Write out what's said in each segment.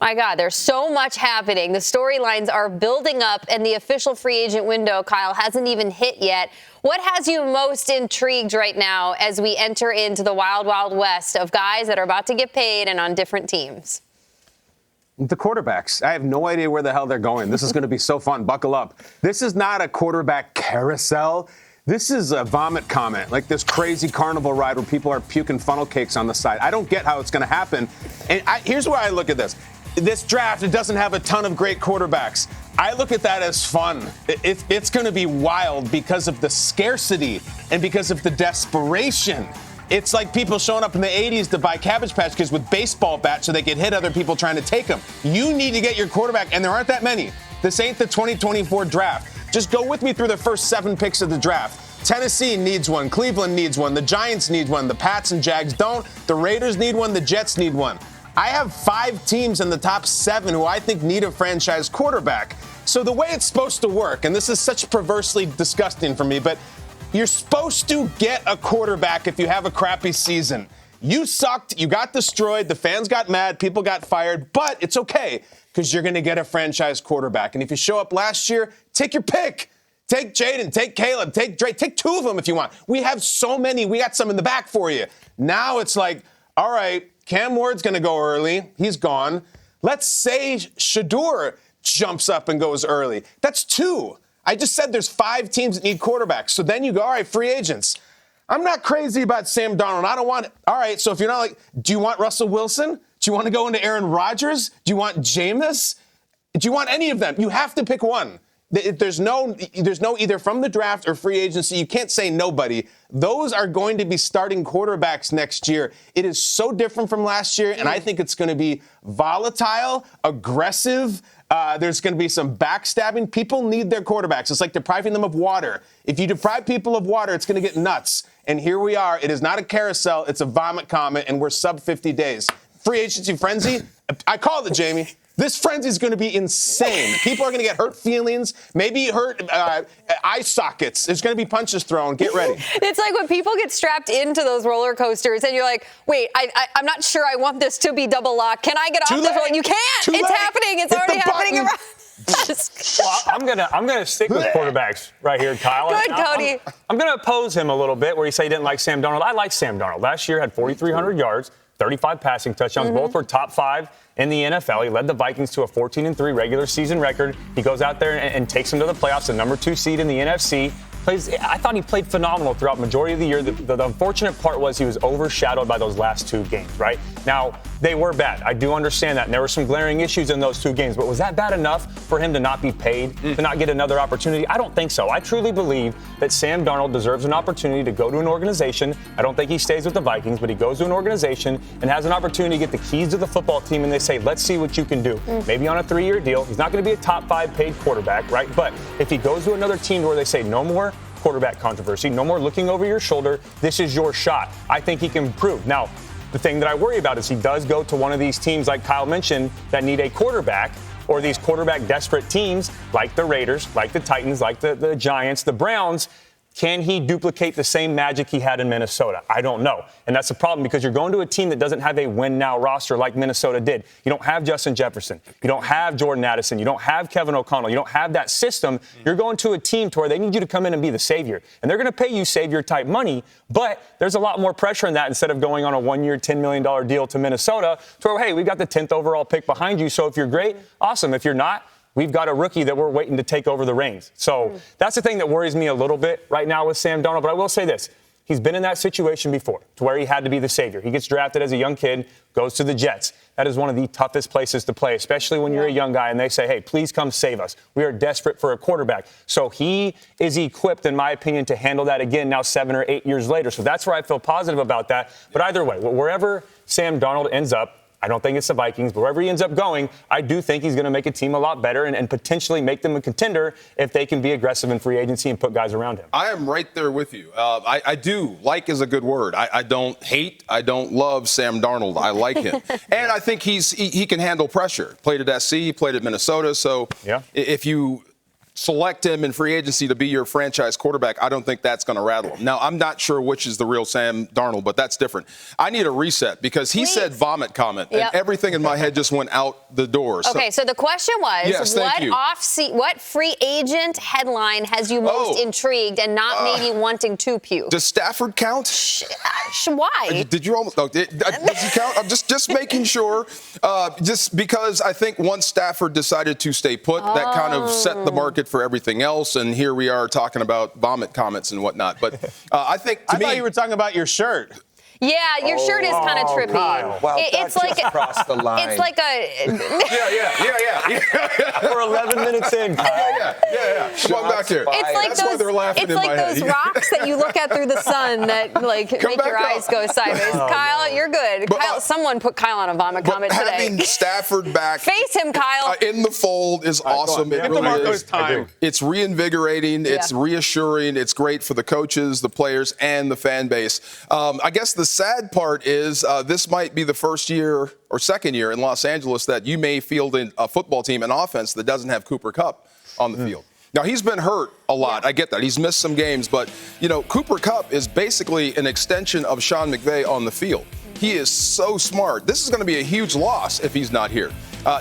My God, there's so much happening. The storylines are building up, and the official free agent window, Kyle, hasn't even hit yet. What has you most intrigued right now as we enter into the wild, wild west of guys that are about to get paid and on different teams? The quarterbacks. I have no idea where the hell they're going. This is going to be so fun. Buckle up. This is not a quarterback carousel. This is a vomit comment, like this crazy carnival ride where people are puking funnel cakes on the side. I don't get how it's going to happen. And here's where I look at this. This draft, it doesn't have a ton of great quarterbacks. I look at that as fun. It's going to be wild because of the scarcity and because of the desperation. It's like people showing up in the 80s to buy Cabbage Patch Kids with baseball bats so they could hit other people trying to take them. You need to get your quarterback, and there aren't that many. This ain't the 2024 draft. Just go with me through the first 7 picks of the draft. Tennessee needs one. Cleveland needs one. The Giants need one. The Pats and Jags don't. The Raiders need one. The Jets need one. I have 5 teams in the top 7 who I think need a franchise quarterback. So the way it's supposed to work, and this is such perversely disgusting for me, but you're supposed to get a quarterback if you have a crappy season. You sucked. You got destroyed. The fans got mad. People got fired. But it's okay because you're going to get a franchise quarterback. And if you show up last year, take your pick. Take Jaden. Take Caleb. Take Drake. Take 2 of them if you want. We have so many. We got some in the back for you. Now it's like, all right, Cam Ward's going to go early. He's gone. Let's say Shedeur jumps up and goes early. That's 2. I just said there's 5 teams that need quarterbacks. So then you go, all right, free agents. I'm not crazy about Sam Darnold. I don't want it. All right, so if you're not like, do you want Russell Wilson? Do you want to go into Aaron Rodgers? Do you want Jameis? Do you want any of them? You have to pick one. There's no either from the draft or free agency. You can't say nobody. Those are going to be starting quarterbacks next year. It is so different from last year, and I think it's going to be volatile, aggressive. There's going to be some backstabbing. People need their quarterbacks. It's like depriving them of water. If you deprive people of water, it's going to get nuts. And here we are. It is not a carousel. It's a vomit comet, and we're sub 50 days. Free agency frenzy. I called it, Jamie. This frenzy is going to be insane. People are going to get hurt feelings, maybe hurt eye sockets. There's going to be punches thrown. Get ready. It's like when people get strapped into those roller coasters and you're like, wait, I'm not sure I want this to be double lock. Can I get off this roller? You can't. It's happening. It's already happening around. Well, I'm gonna stick with quarterbacks right here, Kyle. Good, Cody. I'm going to oppose him a little bit where he said he didn't like Sam Darnold. I like Sam Darnold. Last year had 4,300 yards, 35 passing touchdowns. Both were top 5 in the NFL. He led the Vikings to a 14-3 regular season record. He goes out there and takes them to the playoffs, the number 2 seed in the NFC. I thought he played phenomenal throughout majority of the year. The unfortunate part was he was overshadowed by those last 2 games, right? Now, they were bad. I do understand that. And there were some glaring issues in those 2 games. But was that bad enough for him to not be paid, to not get another opportunity? I don't think so. I truly believe that Sam Darnold deserves an opportunity to go to an organization. I don't think he stays with the Vikings, but he goes to an organization and has an opportunity to get the keys to the football team, and they say, let's see what you can do. Maybe on a 3-year deal. He's not going to be a top 5 paid quarterback, right? But if he goes to another team where they say no more quarterback controversy, no more looking over your shoulder, this is your shot. I think he can improve. Now, the thing that I worry about is he does go to one of these teams, like Kyle mentioned, that need a quarterback, or these quarterback desperate teams like the Raiders, like the Titans, like the Giants, the Browns. Can he duplicate the same magic he had in Minnesota? I don't know. And that's the problem because you're going to a team that doesn't have a win-now roster like Minnesota did. You don't have Justin Jefferson. You don't have Jordan Addison. You don't have Kevin O'Connell. You don't have that system. You're going to a team to where they need you to come in and be the savior. And they're going to pay you savior-type money, but there's a lot more pressure in that instead of going on a 1-year, $10 million deal to Minnesota to where, hey, we've got the 10th overall pick behind you, so if you're great, awesome. If you're not, we've got a rookie that we're waiting to take over the reins. So that's the thing that worries me a little bit right now with Sam Darnold. But I will say this. He's been in that situation before to where he had to be the savior. He gets drafted as a young kid, goes to the Jets. That is one of the toughest places to play, especially when you're a young guy and they say, hey, please come save us. We are desperate for a quarterback. So he is equipped, in my opinion, to handle that again now 7 or 8 years later. So that's where I feel positive about that. But either way, wherever Sam Darnold ends up, I don't think it's the Vikings, but wherever he ends up going, I do think he's going to make a team a lot better and potentially make them a contender if they can be aggressive in free agency and put guys around him. I am right there with you. I do. Like is a good word. I don't hate. I don't love Sam Darnold. I like him. And I think he can handle pressure. Played at SC, played at Minnesota. So if you select him in free agency to be your franchise quarterback, I don't think that's going to rattle him. Now, I'm not sure which is the real Sam Darnold, but that's different. I need a reset because he said vomit comment, and everything in my head just went out the door. Okay, so the question was, yes, what free agent headline has you most intrigued and not maybe wanting to puke? Does Stafford count? Why? Did you almost? Does he count? I'm just making sure. Just because I think once Stafford decided to stay put, that kind of set the market for everything else, and here we are talking about vomit comments and whatnot. But I think I thought you were talking about your shirt. Yeah, your shirt is kind of trippy. Well, it's like across the line. It's like a yeah. We're 11 minutes in, Kyle. Yeah. Come on back here. It's like That's why they're laughing in my head. those rocks that you look at through the sun that make your eyes go sideways. Kyle, you're good. But, Kyle, someone put Kyle on a vomit comment today. Having Stafford back, face him, Kyle, in the fold is awesome. It really is. It's reinvigorating. It's reassuring. It's great for the coaches, the players, and the fan base. I guess the sad part is this might be the first year or second year in Los Angeles that you may field a football team, an offense that doesn't have Cooper Kupp on the field. Now, he's been hurt a lot. I get that. He's missed some games. But, Cooper Kupp is basically an extension of Sean McVay on the field. He is so smart. This is going to be a huge loss if he's not here.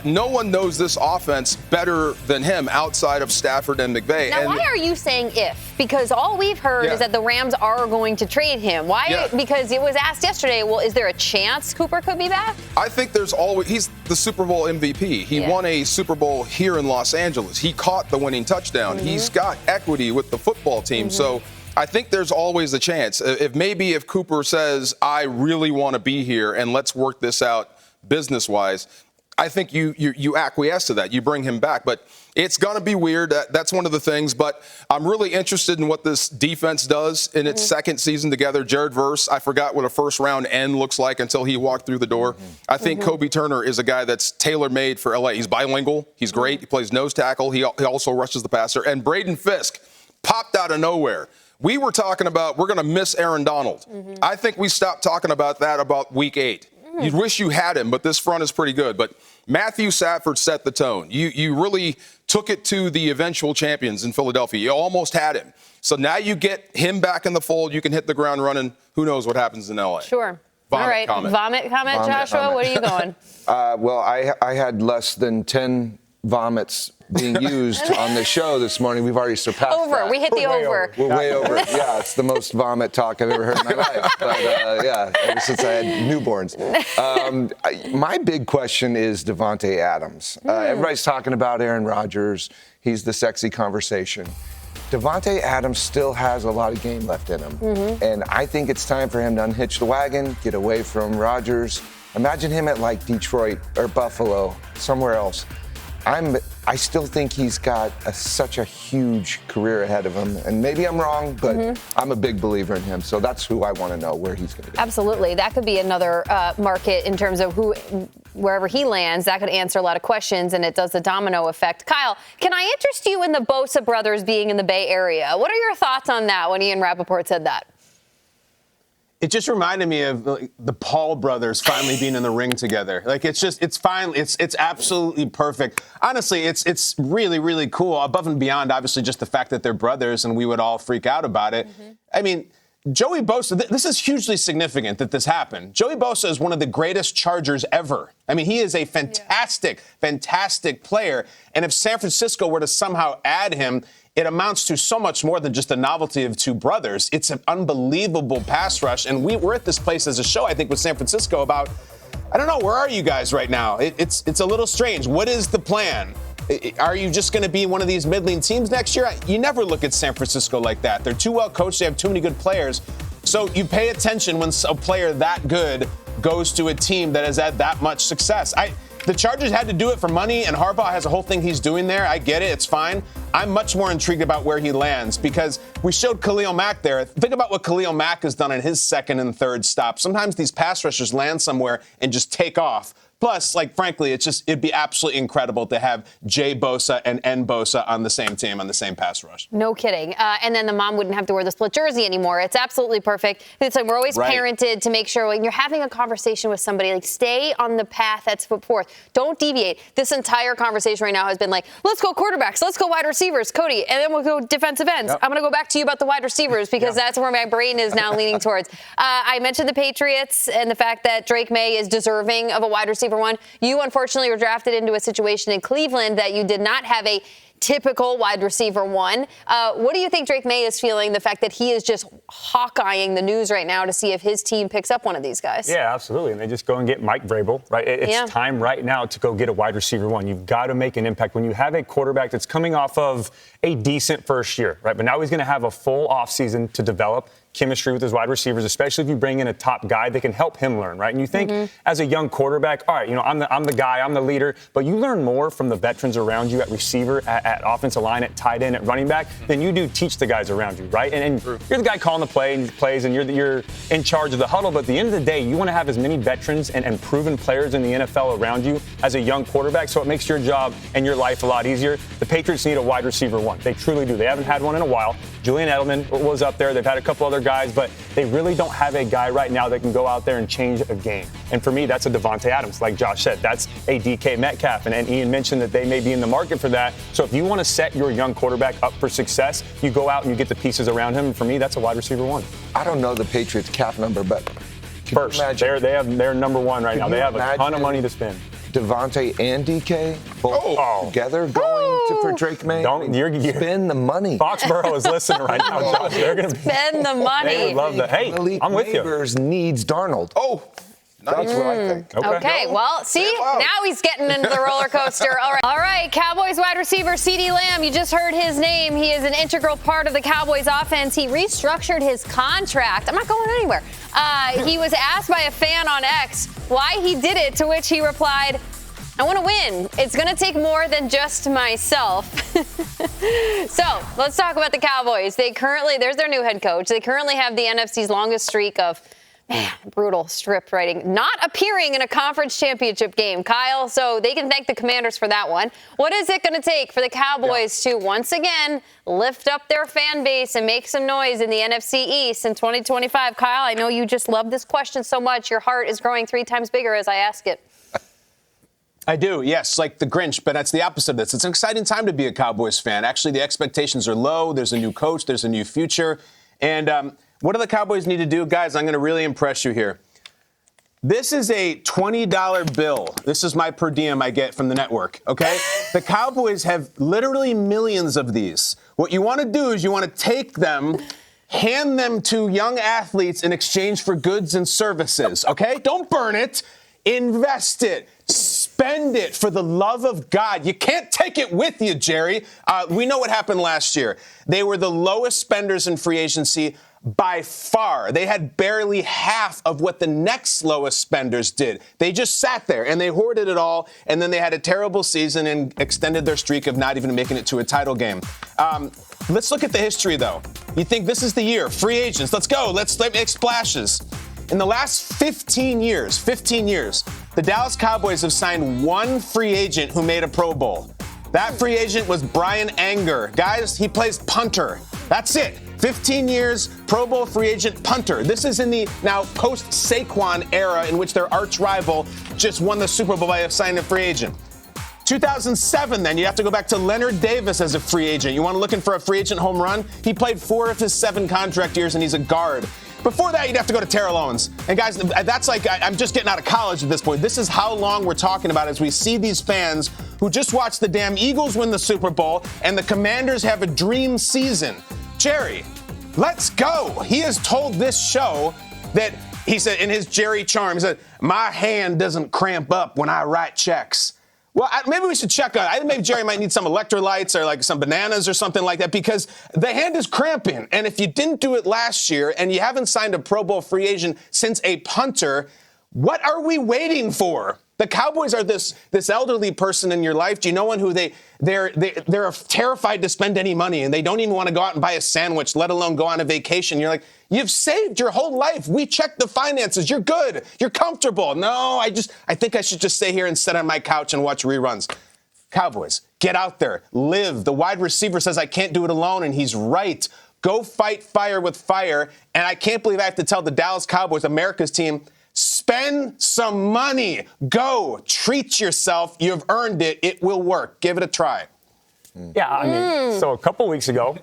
No one knows this offense better than him outside of Stafford and McVay. Now, why are you saying if? Because all we've heard is that the Rams are going to trade him. Why? Yeah. Because it was asked yesterday, well, is there a chance Cooper could be back? I think he's the Super Bowl MVP. He won a Super Bowl here in Los Angeles. He caught the winning touchdown. He's got equity with the football team. So I think there's always a chance. If Cooper says, I really want to be here and let's work this out business-wise, I think you acquiesce to that. You bring him back. But it's going to be weird. That's one of the things. But I'm really interested in what this defense does in its second season together. Jared Verse, I forgot what a first-round end looks like until he walked through the door. I think Kobe Turner is a guy that's tailor-made for L.A. He's bilingual. He's great. He plays nose tackle. He also rushes the passer. And Braden Fisk popped out of nowhere. We were talking about we're going to miss Aaron Donald. I think we stopped talking about that about week 8. You'd wish you had him, but this front is pretty good. But Matthew Stafford set the tone. You really took it to the eventual champions in Philadelphia. You almost had him. So now you get him back in the fold. You can hit the ground running. Who knows what happens in L.A. Sure. Vomit All right. comment. Vomit comment, Joshua? What are you going? Well, I had less than 10 vomits being used on the show this morning. We've already surpassed that. We hit the over. We're way over. Yeah, it's the most vomit talk I've ever heard in my life. But ever since I had newborns. My big question is Davante Adams. Everybody's talking about Aaron Rodgers. He's the sexy conversation. Davante Adams still has a lot of game left in him. And I think it's time for him to unhitch the wagon, get away from Rodgers. Imagine him at like Detroit or Buffalo, somewhere else. I still think he's got such a huge career ahead of him. And maybe I'm wrong, but I'm a big believer in him. So that's who I want to know where he's going to go. Absolutely. That could be another market in terms of wherever he lands. That could answer a lot of questions, and it does the domino effect. Kyle, can I interest you in the Bosa brothers being in the Bay Area? What are your thoughts on that when Ian Rappaport said that? It just reminded me of the Paul brothers finally being in the ring together. Like, it's absolutely perfect. Honestly, it's really, really cool. Above and beyond, obviously, just the fact that they're brothers and we would all freak out about it. I mean, Joey Bosa, this is hugely significant that this happened. Joey Bosa is one of the greatest Chargers ever. I mean, he is a fantastic player. And if San Francisco were to somehow add him, it amounts to so much more than just the novelty of two brothers. It's an unbelievable pass rush. And we're at this place as a show, I think, with San Francisco about, I don't know, where are you guys right now? It's a little strange. What is the plan? Are you just going to be one of these middling teams next year? You never look at San Francisco like that. They're too well coached. They have too many good players. So you pay attention when a player that good goes to a team that has had that much success. The Chargers had to do it for money, and Harbaugh has a whole thing he's doing there. I get it. It's fine. I'm much more intrigued about where he lands because we showed Khalil Mack there. Think about what Khalil Mack has done in his second and third stop. Sometimes these pass rushers land somewhere and just take off. Plus, like, frankly, it'd be absolutely incredible to have Jay Bosa and N Bosa on the same team, on the same pass rush. No kidding. And then the mom wouldn't have to wear the split jersey anymore. It's absolutely perfect. It's like we're always parented to make sure when you're having a conversation with somebody, like, stay on the path that's put forth. Don't deviate. This entire conversation right now has been like, let's go quarterbacks, let's go wide receivers, Cody, and then we'll go defensive ends. Yep. I'm going to go back to you about the wide receivers because that's where my brain is now leaning towards. I mentioned the Patriots and the fact that Drake May is deserving of a wide receiver one. You, unfortunately, were drafted into a situation in Cleveland that you did not have a typical wide receiver one. What do you think Drake May is feeling, the fact that he is just hawkeyeing the news right now to see if his team picks up one of these guys? Yeah, absolutely. And they just go and get Mike Vrabel, right? It's time right now to go get a wide receiver one. You've got to make an impact. When you have a quarterback that's coming off of a decent first year, right? But now he's going to have a full offseason to develop chemistry with his wide receivers, especially if you bring in a top guy that can help him learn, right? And you think as a young quarterback, all right, I'm the guy, I'm the leader, but you learn more from the veterans around you at receiver, at offensive line, at tight end, at running back than you do teach the guys around you, right? And you're the guy calling the plays, and you're in charge of the huddle. But at the end of the day, you want to have as many veterans and proven players in the NFL around you as a young quarterback, so it makes your job and your life a lot easier. The Patriots need a wide receiver one. They truly do. They haven't had one in a while. Julian Edelman was up there. They've had a couple other guys, but they really don't have a guy right now that can go out there and change a game. And for me, that's a Davante Adams. Like Josh said, that's a DK Metcalf. And Ian mentioned that they may be in the market for that. So if you want to set your young quarterback up for success, you go out and you get the pieces around him. And for me, that's a wide receiver one. I don't know the Patriots cap number, but first, they're number one right now. They have a ton of money to spend. Davante and DK both together going for Drake May. Spend the money. Foxborough is listening right now, Josh. They're going to spend the money. They would love that. Hey, Malik I'm with Neighbors needs Darnold. That's what I think. Okay, well, see, now he's getting into the roller coaster. All right, Cowboys wide receiver CeeDee Lamb, you just heard his name. He is an integral part of the Cowboys offense. He restructured his contract. I'm not going anywhere. He was asked by a fan on X why he did it, to which he replied, I want to win. It's going to take more than just myself. So let's talk about the Cowboys. There's their new head coach. They currently have the NFC's longest streak of brutal strip writing, not appearing in a conference championship game, Kyle. So they can thank the Commanders for that one. What is it going to take for the Cowboys to once again lift up their fan base and make some noise in the NFC East in 2025? Kyle, I know you just love this question so much. Your heart is growing 3 times bigger as I ask it. I do, yes, like the Grinch, but that's the opposite of this. It's an exciting time to be a Cowboys fan. Actually, the expectations are low. There's a new coach. There's a new future. And what do the Cowboys need to do? Guys, I'm going to really impress you here. This is a $20 bill. This is my per diem I get from the network, okay? The Cowboys have literally millions of these. What you want to do is you want to take them, hand them to young athletes in exchange for goods and services, okay? Don't burn it. Invest it. Spend it for the love of God. You can't take it with you, Jerry. We know what happened last year. They were the lowest spenders in free agency by far. They had barely half of what the next lowest spenders did. They just sat there and they hoarded it all, and then they had a terrible season and extended their streak of not even making it to a title game. Let's look at the history, though. You think this is the year? Free agents. Let's go. Let's make splashes. In the last 15 years, the Dallas Cowboys have signed one free agent who made a Pro Bowl. That free agent was Brian Anger. Guys, he plays punter. That's it. 15 years, Pro Bowl free agent punter. This is in the now post-Saquon era in which their arch rival just won the Super Bowl by signing a free agent. 2007, then, you have to go back to Leonard Davis as a free agent. You want to looking for a free agent home run? He played 4 of his 7 contract years, and he's a guard. Before that, you'd have to go to Terrell Owens. And guys, that's like, I'm just getting out of college at this point. This is how long we're talking about as we see these fans who just watched the damn Eagles win the Super Bowl and the Commanders have a dream season. Jerry, let's go. He has told this show that, he said in his Jerry charm, he said, my hand doesn't cramp up when I write checks. Well, maybe we should check on it. I think maybe Jerry might need some electrolytes or like some bananas or something like that, because the hand is cramping. And if you didn't do it last year and you haven't signed a Pro Bowl free agent since a punter, what are we waiting for? The Cowboys are this elderly person in your life. Do you know one who they're terrified to spend any money, and they don't even want to go out and buy a sandwich, let alone go on a vacation? You're like, you've saved your whole life. We checked the finances. You're good. You're comfortable. No, I think I should just stay here and sit on my couch and watch reruns. Cowboys, get out there, live. The wide receiver says I can't do it alone, and he's right. Go fight fire with fire. And I can't believe I have to tell the Dallas Cowboys, America's team, spend some money. Go. Treat yourself. You've earned it. It will work. Give it a try. Yeah, I mean, so a couple weeks ago,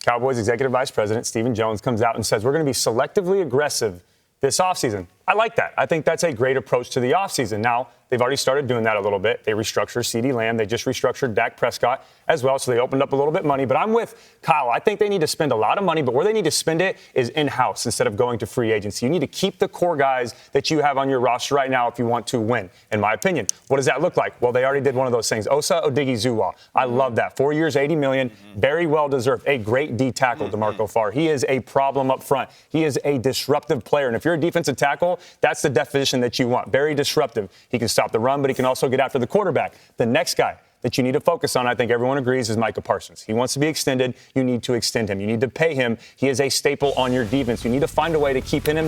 Cowboys Executive Vice President Stephen Jones comes out and says we're going to be selectively aggressive this offseason. I like that. I think that's a great approach to the offseason. Now, they've already started doing that a little bit. They restructured CeeDee Lamb. They just restructured Dak Prescott as well, so they opened up a little bit of money. But I'm with Kyle. I think they need to spend a lot of money, but where they need to spend it is in-house instead of going to free agency. You need to keep the core guys that you have on your roster right now if you want to win, in my opinion. What does that look like? Well, they already did one of those things. Osa Odighizuwa. I love that. 4 years, $80 million. Very well deserved. A great D tackle, DeMarco Farr. He is a problem up front. He is a disruptive player. And if you're a defensive tackle, that's the definition that you want. Very disruptive. He can stop the run, but he can also get after the quarterback. The next guy that you need to focus on, I think everyone agrees, is Micah Parsons. He wants to be extended. You need to extend him. You need to pay him. He is a staple on your defense. You need to find a way to keep him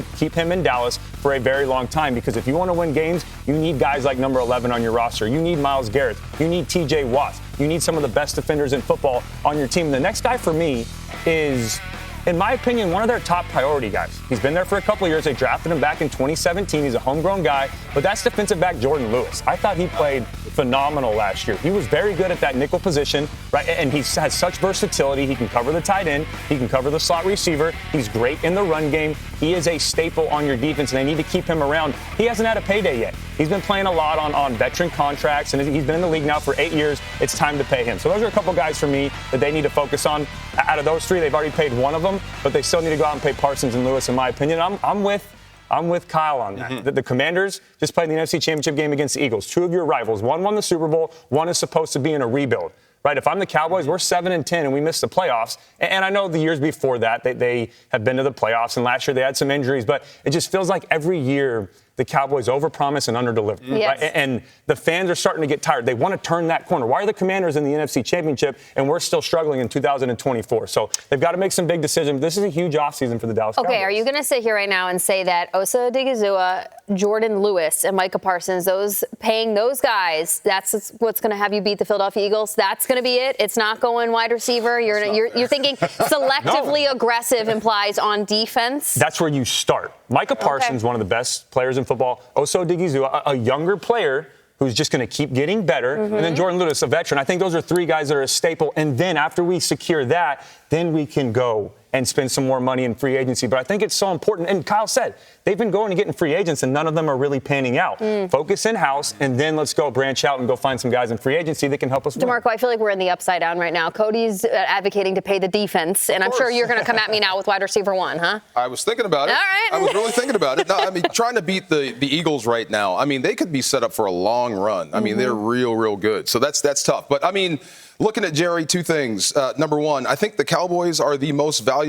in Dallas for a very long time, because if you want to win games, you need guys like number 11 on your roster. You need Myles Garrett. You need TJ Watts. You need some of the best defenders in football on your team. The next guy for me is, in my opinion, one of their top priority guys. He's been there for a couple of years. They drafted him back in 2017. He's a homegrown guy, but that's defensive back Jordan Lewis. I thought he played phenomenal last year. He was very good at that nickel position, right? And he has such versatility. He can cover the tight end. He can cover the slot receiver. He's great in the run game. He is a staple on your defense, and they need to keep him around. He hasn't had a payday yet. He's been playing a lot on veteran contracts, and he's been in the league now for 8 years. It's time to pay him. So those are a couple guys for me that they need to focus on. Out of those three, they've already paid one of them, but they still need to go out and pay Parsons and Lewis, in my opinion. I'm with Kyle on that. The Commanders just played the NFC Championship game against the Eagles. Two of your rivals. One won the Super Bowl. One is supposed to be in a rebuild. Right? If I'm the Cowboys, we're 7-10 and we missed the playoffs. And I know the years before that, they have been to the playoffs, and last year they had some injuries, but it just feels like every year the Cowboys overpromise and underdeliver. Yes. Right? And the fans are starting to get tired. They want to turn that corner. Why are the Commanders in the NFC Championship and we're still struggling in 2024? So they've got to make some big decisions. This is a huge offseason for the Dallas Cowboys. Okay, are you going to sit here right now and say that Osa Odighizuwa, Jordan Lewis, and Micah Parsons, paying those guys, that's what's going to have you beat the Philadelphia Eagles? That's going to be it? It's not going wide receiver? You're thinking selectively aggressive implies on defense? That's where you start. Micah Parsons, one of the best players in football. Osa Odighizuwa, a younger player who's just going to keep getting better. And then Jordan Lewis, a veteran. I think those are three guys that are a staple. And then after we secure that, then we can go and spend some more money in free agency. But I think it's so important. And Kyle said, they've been going and getting free agents, and none of them are really panning out. Focus in-house, and then let's go branch out and go find some guys in free agency that can help us win. DeMarco, I feel like we're in the upside down right now. Cody's advocating to pay the defense, and I'm sure you're going to come at me now with wide receiver one, huh? I was thinking about it. All right. I was really thinking about it. No, I mean, trying to beat the Eagles right now, I mean, they could be set up for a long run. I mean, they're real good. So that's tough. But, I mean, looking at Jerry, two things. Number one, I think the Cowboys are the most valuable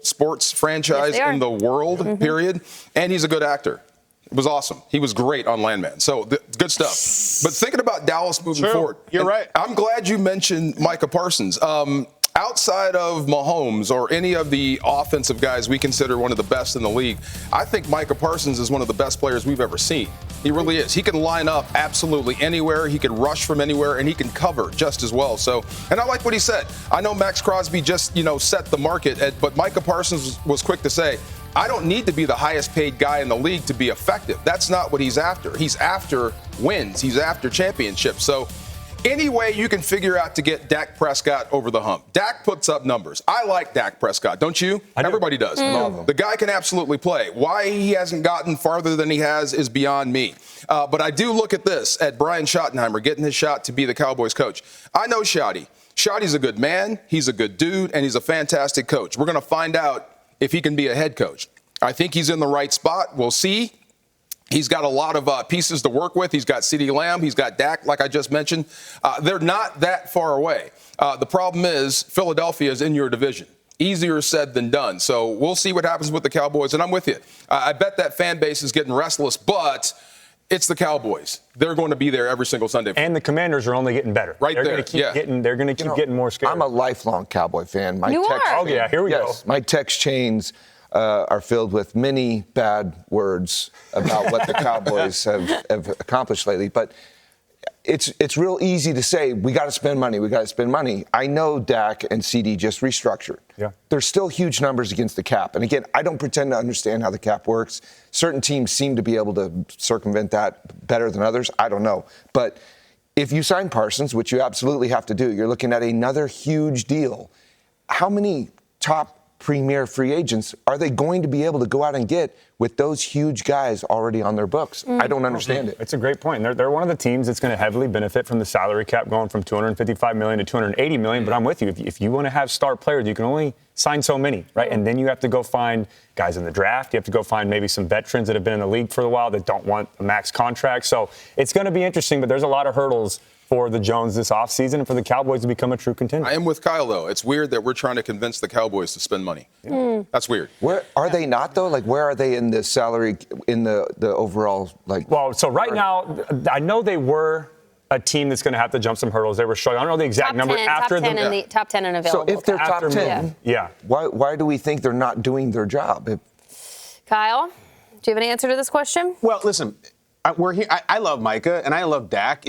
sports franchise in the world, period. And he's a good actor. It was awesome. He was great on Landman. So good stuff. But thinking about Dallas moving forward. You're right. I'm glad you mentioned Micah Parsons. Outside of Mahomes or any of the offensive guys we consider one of the best in the league, I think Micah Parsons is one of the best players we've ever seen. He really is. He can line up absolutely anywhere. He can rush from anywhere, and he can cover just as well. So, and I like what he said. I know Max Crosby just, set the market, but Micah Parsons was quick to say, I don't need to be the highest paid guy in the league to be effective. That's not what he's after. He's after wins. He's after championships. So any way you can figure out to get Dak Prescott over the hump. Dak puts up numbers. I like Dak Prescott, don't you? Everybody does. The guy can absolutely play. Why he hasn't gotten farther than he has is beyond me. But I do look at this, at Brian Schottenheimer getting his shot to be the Cowboys coach. I know Schotty. Schotty's a good man, he's a good dude, and he's a fantastic coach. We're going to find out if he can be a head coach. I think he's in the right spot. We'll see. He's got a lot of pieces to work with. He's got CeeDee Lamb. He's got Dak, like I just mentioned. They're not that far away. The problem is Philadelphia is in your division. Easier said than done. So we'll see what happens with the Cowboys, and I'm with you. I bet that fan base is getting restless, but It's the Cowboys. They're going to be there every single Sunday. And the Commanders are only getting better. Right they're there, Gonna keep yeah. they're going to keep getting more scared. I'm a lifelong Cowboy fan. You are? Oh, yeah, here we go. My text chains are filled with many bad words about what the Cowboys have accomplished lately. But it's real easy to say, we got to spend money, we got to spend money. I know Dak and CD just restructured. Yeah. There's still huge numbers against the cap. And again, I don't pretend to understand how the cap works. Certain teams seem to be able to circumvent that better than others. I don't know. But if you sign Parsons, which you absolutely have to do, you're looking at another huge deal. How many top premier free agents are they going to be able to go out and get with those huge guys already on their books? I don't understand it. It's a great point. They're one of the teams that's going to heavily benefit from the salary cap going from $255 million to $280 million. But I'm with you. If you want to have star players, you can only sign so many, right? And then you have to go find guys in the draft. You have to go find maybe some veterans that have been in the league for a while that don't want a max contract. So it's going to be interesting, but there's a lot of hurdles for the Jones this offseason and for the Cowboys to become a true contender. I am with Kyle, though. It's weird that we're trying to convince the Cowboys to spend money. That's weird. Where are they not, though? Like, where are they in the salary, in the overall, like? Well, so right now, I know they were a team that's going to have to jump some hurdles. They were struggling. I don't know the exact number. After top 10 and available. So if they're top After 10, yeah. why do we think they're not doing their job? Kyle, do you have an answer to this question? Well, listen, we're here. I love Micah and I love Dak.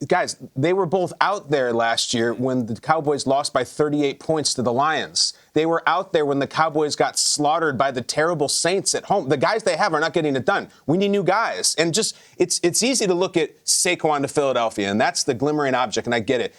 Guys, they were both out there last year when the Cowboys lost by 38 points to the Lions. They were out there when the Cowboys got slaughtered by the terrible Saints at home. The guys they have are not getting it done. We need new guys. And just it's easy to look at Saquon to Philadelphia, and that's the glimmering object, and I get it.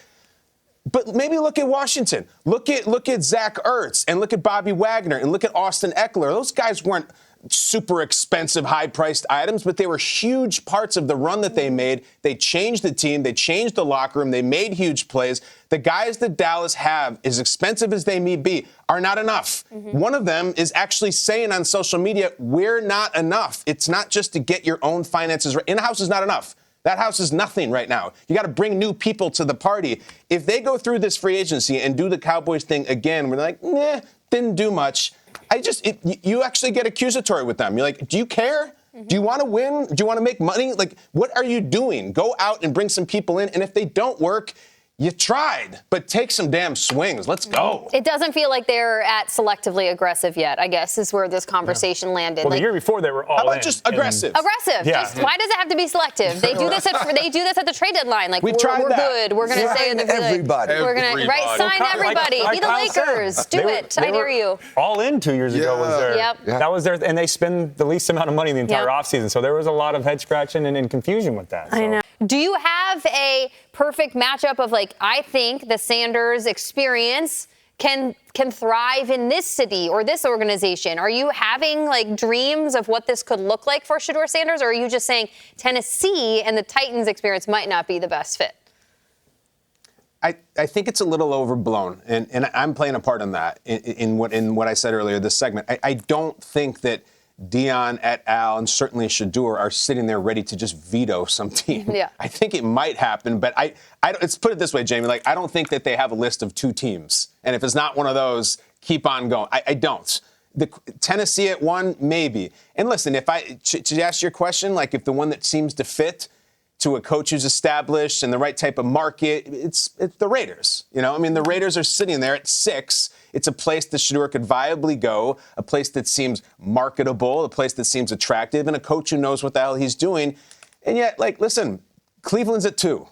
But maybe look at Washington. Look at Zach Ertz, and look at Bobby Wagner, and look at Austin Eckler. Those guys weren't super expensive, high-priced items, but they were huge parts of the run that they made. They changed the team. They changed the locker room. They made huge plays. The guys that Dallas have, as expensive as they may be, are not enough. One of them is actually saying on social media, we're not enough. It's not just to get your own finances right. In-house is not enough. That house is nothing right now. You got to bring new people to the party. If they go through this free agency and do the Cowboys thing again, we're like, didn't do much. You actually get accusatory with them. You're like, do you care? Do you want to win? Do you want to make money? Like, what are you doing? Go out and bring some people in. And if they don't work, you tried, but take some damn swings. Let's go. It doesn't feel like they're at selectively aggressive yet, I guess, is where this conversation landed. Well, the year before they were all How about in. just aggressive? Aggressive. Yeah. Just, why does it have to be selective? They do this at the trade deadline. Like, We've tried we're that. good. We're going to say in the everybody. We're going to sign Well, everybody. like Be the Kyle said, Lakers. Do it. I dare you. All in 2 years ago was their. Yep. Yeah. That was their, and they spend the least amount of money in the entire Yep. offseason. So there was a lot of head scratching and confusion with that. So. I know. Do you have a perfect matchup of, like, I think the Sanders experience can thrive in this city or this organization? Are you having, like, dreams of what this could look like for Shedeur Sanders, or are you just saying Tennessee and the Titans experience might not be the best fit? I think it's a little overblown, and I'm playing a part in that in what I said earlier, this segment. I don't think that Dion et al. And certainly Shedeur are sitting there ready to just veto some team. Yeah. I think it might happen, but let's put it this way, Jamie. Like, I don't think that they have a list of 2 teams, and if it's not one of those, keep on going. I don't. The Tennessee at 1, maybe. And listen, if to ask your question, like, if the one that seems to fit to a coach who's established and the right type of market, it's the Raiders. You know, I mean, the Raiders are sitting there at 6. It's a place that Shedeur could viably go, a place that seems marketable, a place that seems attractive, and a coach who knows what the hell he's doing. And yet, like, listen, Cleveland's at 2.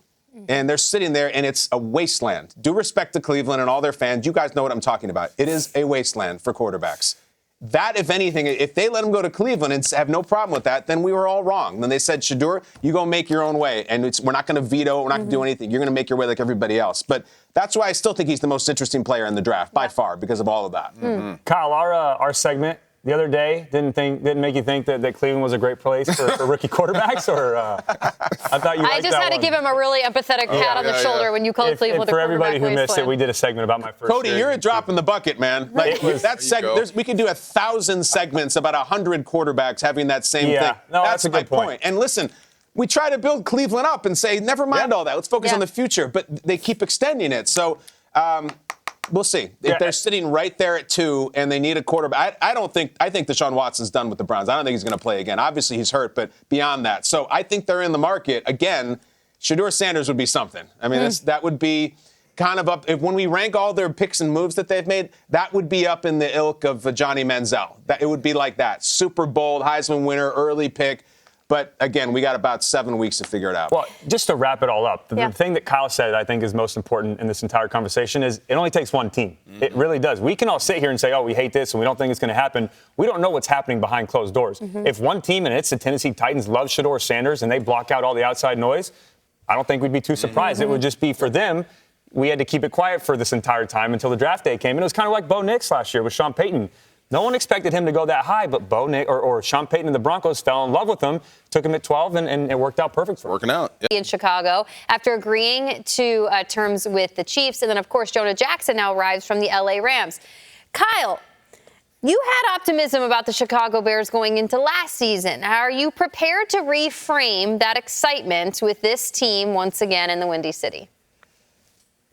And they're sitting there, and it's a wasteland. Due respect to Cleveland and all their fans, you guys know what I'm talking about. It is a wasteland for quarterbacks. That, if anything, if they let him go to Cleveland and have no problem with that, then we were all wrong. Then they said, Shedeur, you go make your own way. And we're not going to veto. We're not going to do anything. You're going to make your way like everybody else. But that's why I still think he's the most interesting player in the draft by far because of all of that. Kyle, our segment the other day didn't make you think that Cleveland was a great place for rookie quarterbacks, or I thought you. I just had to give him a really empathetic pat on the shoulder when you called Cleveland. For everybody who missed it, we did a segment about my first. Cody, year. you're a drop in the bucket, man. Like, that segment, we could do 1,000 segments about 100 quarterbacks having that same thing. No, that's a my good point. And listen, we try to build Cleveland up and say, never mind all that. Let's focus on the future. But they keep extending it. So We'll see. If they're sitting right there at 2 and they need a quarterback, I think Deshaun Watson's done with the Browns. I don't think he's going to play again. Obviously, he's hurt, but beyond that. So I think they're in the market. Again, Shedeur Sanders would be something. I mean, that would be kind of up. When we rank all their picks and moves that they've made, that would be up in the ilk of Johnny Manziel. It would be like that. Super bold, Heisman winner, early pick. But, again, we got about 7 weeks to figure it out. Well, just to wrap it all up, the thing that Kyle said I think is most important in this entire conversation is it only takes one team. It really does. We can all sit here and say, oh, we hate this and we don't think it's going to happen. We don't know what's happening behind closed doors. If one team, and it's the Tennessee Titans, loves Shedeur Sanders and they block out all the outside noise, I don't think we'd be too surprised. It would just be for them. We had to keep it quiet for this entire time until the draft day came. And it was kind of like Bo Nix last year with Sean Payton. No one expected him to go that high, but Bo Nix or Sean Payton and the Broncos fell in love with him, took him at 12, and it worked out perfect for him. Working out. Yeah. In Chicago after agreeing to terms with the Chiefs. And then, of course, Jonah Jackson now arrives from the LA Rams. Kyle, you had optimism about the Chicago Bears going into last season. Are you prepared to reframe that excitement with this team once again in the Windy City?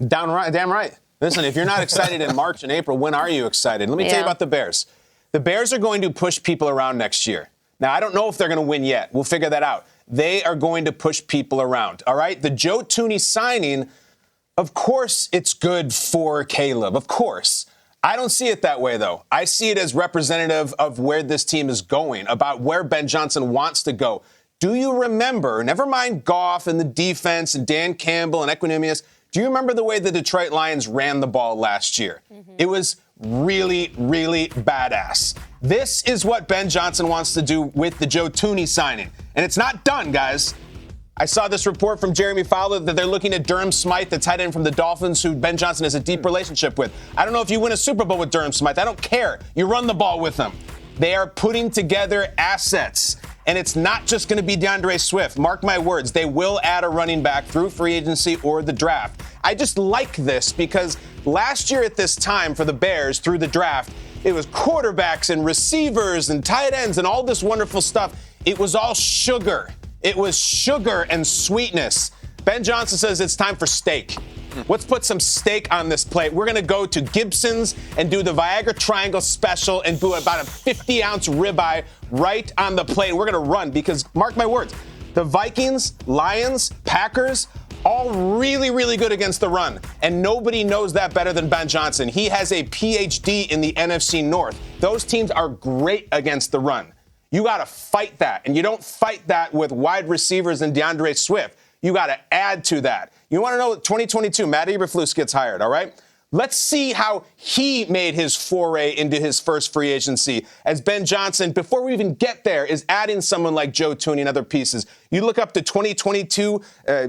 Damn right. Listen, if you're not excited in March and April, when are you excited? Let me tell you about the Bears. The Bears are going to push people around next year. Now, I don't know if they're going to win yet. We'll figure that out. They are going to push people around, all right? The Joe Thuney signing, of course it's good for Caleb, of course. I don't see it that way, though. I see it as representative of where this team is going, about where Ben Johnson wants to go. Do you remember, never mind Goff and the defense and Dan Campbell and Equanimeous, do you remember the way the Detroit Lions ran the ball last year? It was really, really badass. This is what Ben Johnson wants to do with the Joe Thuney signing. And it's not done, guys. I saw this report from Jeremy Fowler that they're looking at Durham Smythe, the tight end from the Dolphins, who Ben Johnson has a deep relationship with. I don't know if you win a Super Bowl with Durham Smythe. I don't care. You run the ball with them. They are putting together assets. And it's not just going to be DeAndre Swift. Mark my words, they will add a running back through free agency or the draft. I just like this because last year at this time for the Bears through the draft, it was quarterbacks and receivers and tight ends and all this wonderful stuff. It was all sugar. It was sugar and sweetness. Ben Johnson says it's time for steak. Let's put some steak on this plate. We're going to go to Gibson's and do the Viagra Triangle special and do about a 50-ounce ribeye right on the plate. We're going to run because, mark my words, the Vikings, Lions, Packers, all really, really good against the run. And nobody knows that better than Ben Johnson. He has a PhD in the NFC North. Those teams are great against the run. You got to fight that. And you don't fight that with wide receivers and DeAndre Swift. You got to add to that. You want to know 2022, Matt Eberflus gets hired, all right? Let's see how he made his foray into his first free agency as Ben Johnson, before we even get there, is adding someone like Joe Thuney and other pieces. You look up the 2022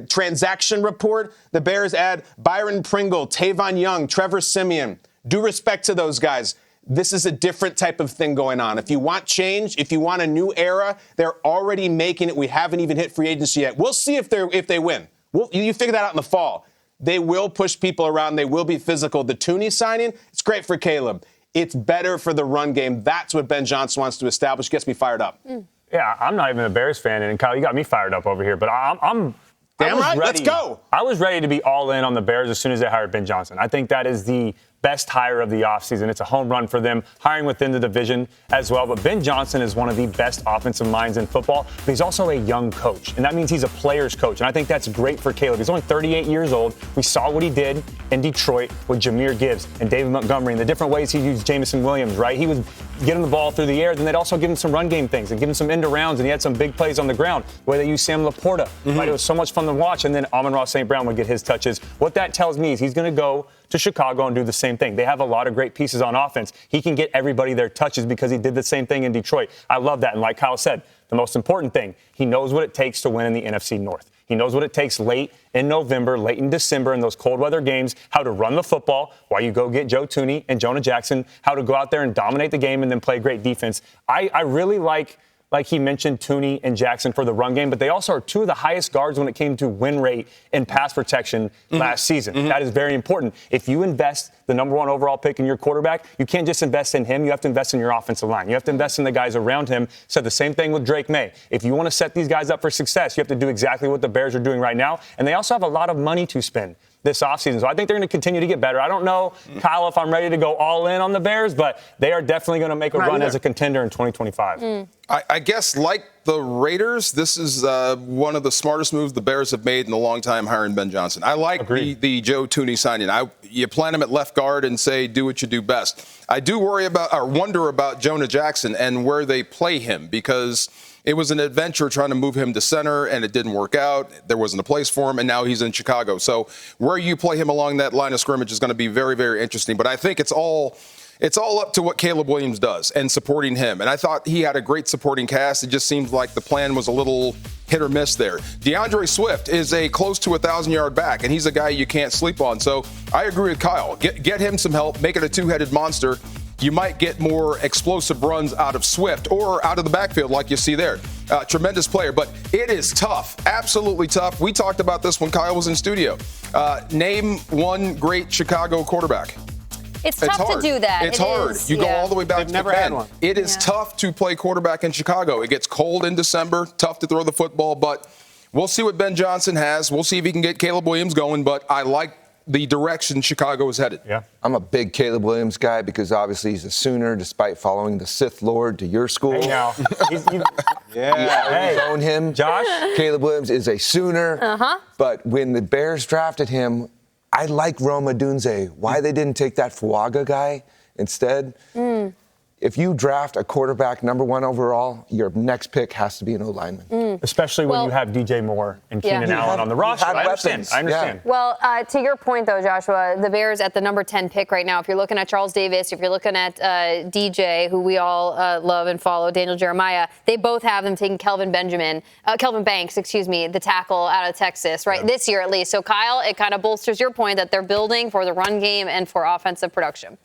transaction report, the Bears add Byron Pringle, Tavon Young, Trevor Siemian. Due respect to those guys. This is a different type of thing going on. If you want change, if you want a new era, they're already making it. We haven't even hit free agency yet. We'll see if they win. You figure that out in the fall. They will push people around. They will be physical. The Thuney signing, it's great for Caleb. It's better for the run game. That's what Ben Johnson wants to establish. Gets me fired up. Yeah, I'm not even a Bears fan, and Kyle, you got me fired up over here. But I'm damn right. Let's go. I was ready to be all in on the Bears as soon as they hired Ben Johnson. I think that is the best hire of the offseason. It's a home run for them, hiring within the division as well. But Ben Johnson is one of the best offensive minds in football, but he's also a young coach, and that means he's a player's coach. And I think that's great for Caleb. He's only 38 years old. We saw what he did in Detroit with Jahmyr Gibbs and David Montgomery and the different ways he used Jameson Williams, right? He would get him the ball through the air, then they'd also give him some run game things and give him some end arounds, and he had some big plays on the ground, where they used Sam Laporta. Right? It was so much fun to watch, and then Amon-Ra St. Brown would get his touches. What that tells me is he's going to go to Chicago and do the same thing. They have a lot of great pieces on offense. He can get everybody their touches because he did the same thing in Detroit. I love that. And like Kyle said, the most important thing, he knows what it takes to win in the NFC North. He knows what it takes late in November, late in December, in those cold weather games, how to run the football while you go get Joe Thuney and Jonah Jackson, how to go out there and dominate the game and then play great defense. I really like he mentioned, Thuney and Jackson for the run game, but they also are two of the highest guards when it came to win rate and pass protection last season. That is very important. If you invest the number one overall pick in your quarterback, you can't just invest in him. You have to invest in your offensive line. You have to invest in the guys around him. Said the same thing with Drake May. If you want to set these guys up for success, you have to do exactly what the Bears are doing right now. And they also have a lot of money to spend. this offseason. So I think they're going to continue to get better. I don't know, Kyle, if I'm ready to go all in on the Bears, but they are definitely going to make a run as a contender in 2025. I guess like the Raiders, this is one of the smartest moves the Bears have made in a long time, hiring Ben Johnson. I like the Joe Thuney signing. You plant him at left guard and say, do what you do best. I do wonder about Jonah Jackson and where they play him, because it was an adventure trying to move him to center, and it didn't work out. There wasn't a place for him, and now he's in Chicago. So where you play him along that line of scrimmage is going to be very, very interesting. But I think it's all up to what Caleb Williams does and supporting him. And I thought he had a great supporting cast. It just seems like the plan was a little hit or miss there. DeAndre Swift is a close to 1,000-yard back, and he's a guy you can't sleep on. So I agree with Kyle. Get him some help, make it a two-headed monster. You might get more explosive runs out of Swift or out of the backfield like you see there. Tremendous player, but it is tough, absolutely tough. We talked about this when Kyle was in studio. Name one great Chicago quarterback. It's tough hard. To do that. It's hard. You go all the way back They've to never Ben. had one. It is tough to play quarterback in Chicago. It gets cold in December, tough to throw the football, but we'll see what Ben Johnson has. We'll see if he can get Caleb Williams going, but I like the direction Chicago is headed. Yeah. I'm a big Caleb Williams guy because obviously he's a Sooner, despite following the Sith Lord to your school. Hey, now. Hey, own him. Josh? Caleb Williams is a Sooner. But when the Bears drafted him, I like Roma Dunze. Why they didn't take that Fuaga guy instead? If you draft a quarterback number 1 overall, your next pick has to be an O-lineman. Especially when you have DJ Moore and Keenan Allen on the roster. I understand. Yeah. Well, to your point, though, Joshua, the Bears at the number 10 pick right now, if you're looking at Charles Davis, if you're looking at DJ, who we all love and follow, Daniel Jeremiah, they both have them taking Kelvin Banks, the tackle out of Texas, right, this year at least. So, Kyle, it kind of bolsters your point that they're building for the run game and for offensive production.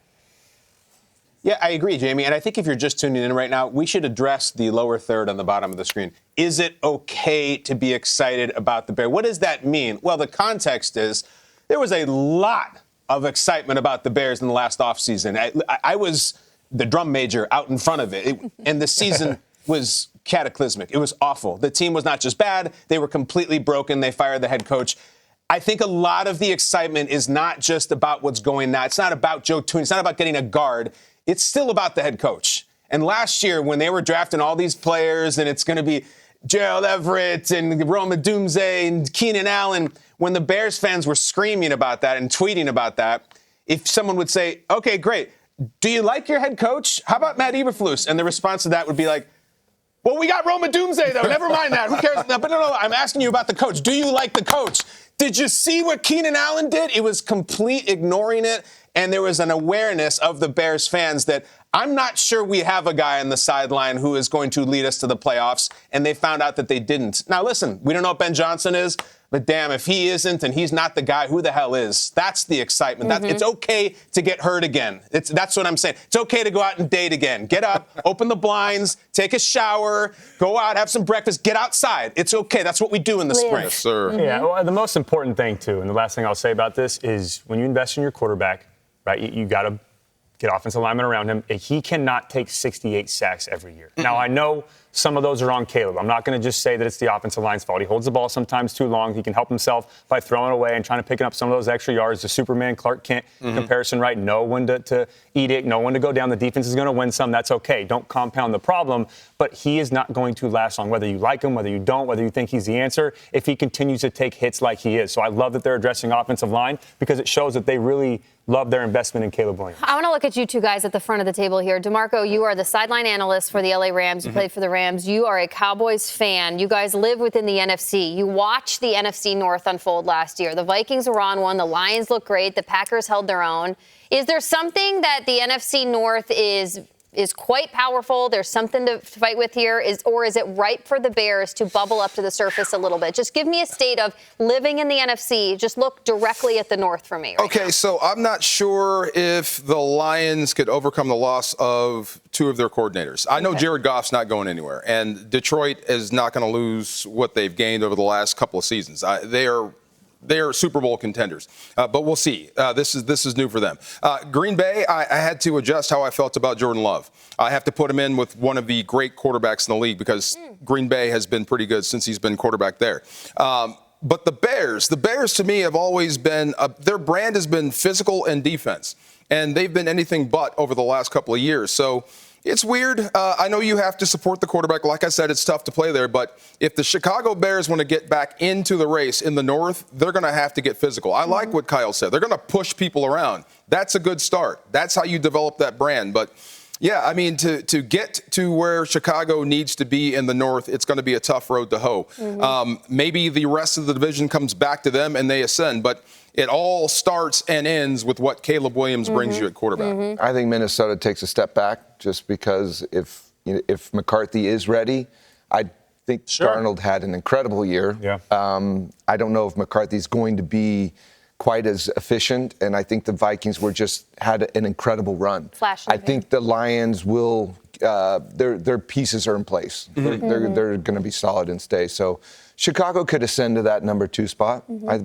Yeah, I agree, Jamie. And I think if you're just tuning in right now, we should address the lower third on the bottom of the screen. Is it okay to be excited about the Bears? What does that mean? Well, the context is there was a lot of excitement about the Bears in the last offseason. I was the drum major out in front of it and the season was cataclysmic. It was awful. The team was not just bad, they were completely broken. They fired the head coach. I think a lot of the excitement is not just about what's going on. It's not about Joe Thuney. It's not about getting a guard. It's still about the head coach. And last year, when they were drafting all these players, and it's going to be Gerald Everett and Roma Dunze and Keenan Allen, when the Bears fans were screaming about that and tweeting about that, if someone would say, okay, great, do you like your head coach? How about Matt Eberflus? And the response to that would be like, well, we got Roma Dunze, though. Never mind that. Who cares? No, but no, I'm asking you about the coach. Do you like the coach? Did you see what Keenan Allen did? It was complete ignoring it. And there was an awareness of the Bears fans that I'm not sure we have a guy on the sideline who is going to lead us to the playoffs. And they found out that they didn't. Now, listen, we don't know what Ben Johnson is, but damn, if he isn't and he's not the guy, who the hell is? That's the excitement. It's okay to get hurt again. That's what I'm saying. It's okay to go out and date again. Get up, open the blinds, take a shower, go out, have some breakfast, get outside. It's okay. That's what we do in the spring. Yes, sir. Yeah, well, the most important thing, too, and the last thing I'll say about this is when you invest in your quarterback, right, you got to get offensive linemen around him. He cannot take 68 sacks every year. Now, I know some of those are on Caleb. I'm not going to just say that it's the offensive line's fault. He holds the ball sometimes too long. He can help himself by throwing away and trying to pick up some of those extra yards. The Superman Clark Kent comparison, right? Know when to eat it, know when to go down. The defense is going to win some. That's okay. Don't compound the problem. But he is not going to last long, whether you like him, whether you don't, whether you think he's the answer, if he continues to take hits like he is. So I love that they're addressing offensive line because it shows that they really love their investment in Caleb Williams. I want to look at you two guys at the front of the table here. DeMarco, you are the sideline analyst for the LA Rams. You played for the Rams. You are a Cowboys fan. You guys live within the NFC. You watched the NFC North unfold last year. The Vikings were on one. The Lions look great. The Packers held their own. Is there something that the NFC North is quite powerful? There's something to fight with here, or is it ripe for the Bears to bubble up to the surface a little bit? Just give me a state of living in the NFC. Just look directly at the North for me. Okay, so I'm not sure if the Lions could overcome the loss of 2 of their coordinators. I know Jared Goff's not going anywhere, and Detroit is not going to lose what they've gained over the last couple of seasons. They are Super Bowl contenders, but we'll see. This is new for them. Green Bay, I had to adjust how I felt about Jordan Love. I have to put him in with one of the great quarterbacks in the league because Green Bay has been pretty good since he's been quarterback there. But the Bears to me have always been, their brand has been physical and defense. And they've been anything but over the last couple of years. So it's weird. I know you have to support the quarterback. Like I said, it's tough to play there. But if the Chicago Bears want to get back into the race in the North, they're going to have to get physical. I like what Kyle said. They're going to push people around. That's a good start. That's how you develop that brand. But yeah, I mean, to get to where Chicago needs to be in the North, it's going to be a tough road to hoe. Maybe the rest of the division comes back to them and they ascend, but it all starts and ends with what Caleb Williams brings you at quarterback. I think Minnesota takes a step back just because if McCarthy is ready, I think Darnold had an incredible year. Yeah. I don't know if McCarthy's going to be quite as efficient, and I think the Vikings had an incredible run. I think the Lions will their pieces are in place. They're going to be solid and stay. So Chicago could ascend to that number 2 spot.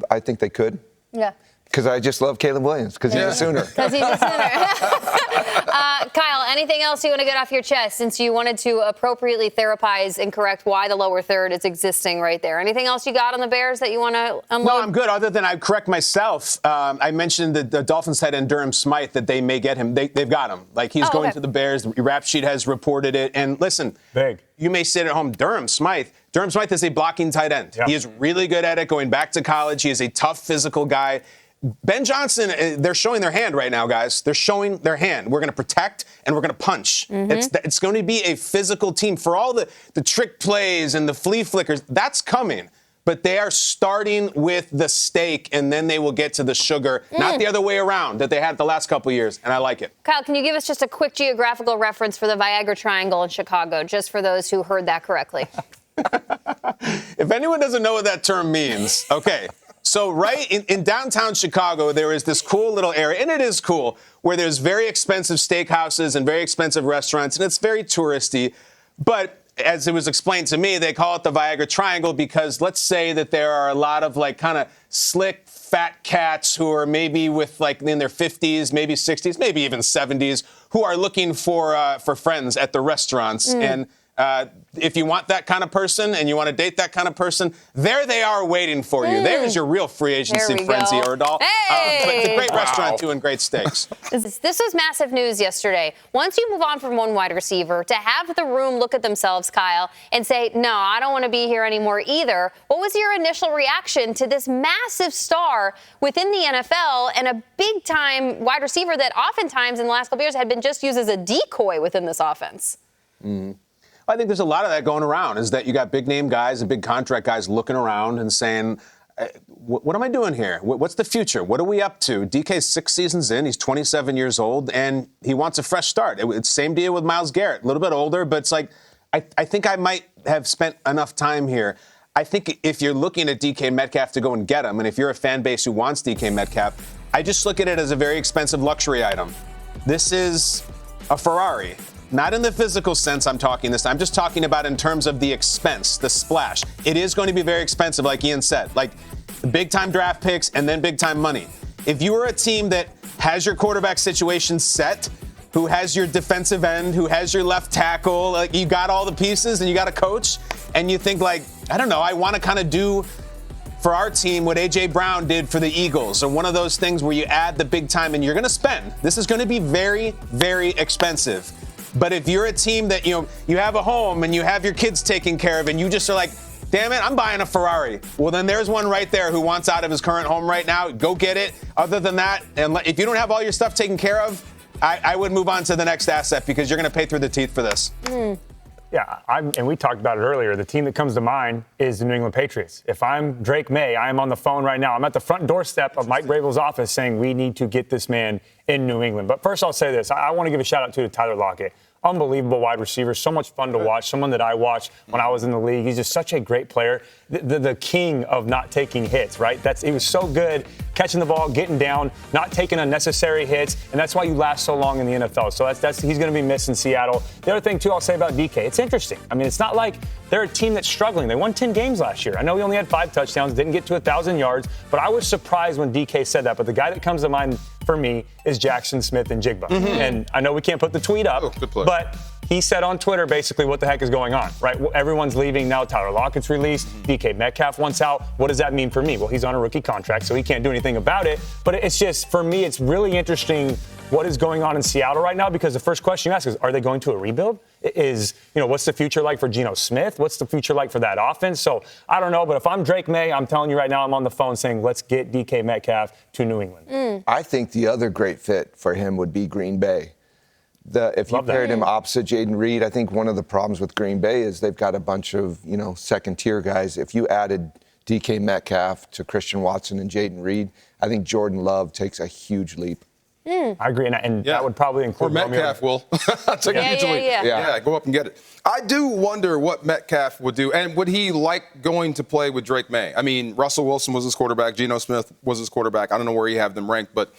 I think they could. Yeah. Because I just love Caleb Williams, because he's a Sooner. Because he's a Sooner. Kyle, anything else you want to get off your chest since you wanted to appropriately therapize and correct why the lower third is existing right there? Anything else you got on the Bears that you want to unload? No, I'm good. Other than I correct myself, I mentioned that the Dolphins head end Durham Smythe, that they may get him. They've got him. Like, he's going to the Bears. The rap sheet has reported it. And listen, you may sit at home, Durham Smythe is a blocking tight end. Yep. He is really good at it going back to college. He is a tough physical guy. Ben Johnson, they're showing their hand right now, guys. They're showing their hand. We're going to protect and we're going to punch. It's going to be a physical team. For all the trick plays and the flea flickers, that's coming. But they are starting with the steak, and then they will get to the sugar, not the other way around that they had the last couple of years, and I like it. Kyle, can you give us just a quick geographical reference for the Viagra Triangle in Chicago, just for those who heard that correctly? If anyone doesn't know what that term means, okay. So right in downtown Chicago, there is this cool little area, and it is cool, where there's very expensive steakhouses and very expensive restaurants, and it's very touristy. But as it was explained to me, they call it the Viagra Triangle because let's say that there are a lot of like kind of slick, fat cats who are maybe with like in their 50s, maybe 60s, maybe even 70s, who are looking for friends at the restaurants. And if you want that kind of person and you want to date that kind of person, there they are waiting for you. There's your real free agency frenzy, Erdahl. Hey! But it's a great restaurant, too, and great steaks. This was massive news yesterday. Once you move on from one wide receiver, to have the room look at themselves, Kyle, and say, no, I don't want to be here anymore either. What was your initial reaction to this massive star within the NFL and a big-time wide receiver that oftentimes in the last couple years had been just used as a decoy within this offense? I think there's a lot of that going around, is that you got big name guys and big contract guys looking around and saying, what am I doing here? What's the future? What are we up to? DK's 6 seasons in. He's 27 years old, and he wants a fresh start. It's same deal with Myles Garrett, a little bit older, but it's like, I think I might have spent enough time here. I think if you're looking at DK Metcalf to go and get him, and if you're a fan base who wants DK Metcalf, I just look at it as a very expensive luxury item. This is a Ferrari. Not in the physical sense I'm talking this time. I'm just talking about in terms of the expense, the splash. It is going to be very expensive, like Ian said. Like big-time draft picks and then big-time money. If you are a team that has your quarterback situation set, who has your defensive end, who has your left tackle, like you got all the pieces and you got a coach, and you think like, I don't know, I want to kind of do for our team what A.J. Brown did for the Eagles, or one of those things where you add the big time and you're going to spend. This is going to be very, very expensive. But if you're a team that, you have a home and you have your kids taken care of and you just are like, damn it, I'm buying a Ferrari. Well, then there's one right there who wants out of his current home right now. Go get it. Other than that, and if you don't have all your stuff taken care of, I would move on to the next asset because you're going to pay through the teeth for this. Yeah, and we talked about it earlier. The team that comes to mind is the New England Patriots. If I'm Drake May, I am on the phone right now. I'm at the front doorstep of Mike Vrabel's office saying we need to get this man in New England. But first I'll say this. I want to give a shout out to Tyler Lockett. Unbelievable wide receiver, so much fun to watch, someone that I watched when I was in the league. He's just such a great player, the king of not taking hits, right? He was so good catching the ball, getting down, not taking unnecessary hits, and that's why you last so long in the NFL. So he's going to be missed in Seattle. The other thing, too, I'll say about DK, it's interesting. I mean, it's not like they're a team that's struggling. They won 10 games last year. I know he only had 5 touchdowns, didn't get to 1,000 yards, but I was surprised when DK said that. But the guy that comes to mind for me is Jackson Smith and Jigba. And I know we can't put the tweet up, but he said on Twitter basically what the heck is going on, right? Everyone's leaving now. Tyler Lockett's released. DK Metcalf wants out. What does that mean for me? Well, he's on a rookie contract, so he can't do anything about it. But it's just, for me, it's really interesting what is going on in Seattle right now, because the first question you ask is, are they going to a rebuild? What's the future like for Geno Smith? What's the future like for that offense? So I don't know, but if I'm Drake May, I'm telling you right now, I'm on the phone saying, let's get DK Metcalf to New England. I think the other great fit for him would be Green Bay. If you paired him opposite Jaden Reed, I think one of the problems with Green Bay is they've got a bunch of, second-tier guys. If you added DK Metcalf to Christian Watson and Jaden Reed, I think Jordan Love takes a huge leap. I agree, and that would probably include Metcalf will. Take a huge leap. Yeah, go up and get it. I do wonder what Metcalf would do, and would he like going to play with Drake May? I mean, Russell Wilson was his quarterback. Geno Smith was his quarterback. I don't know where you have them ranked, but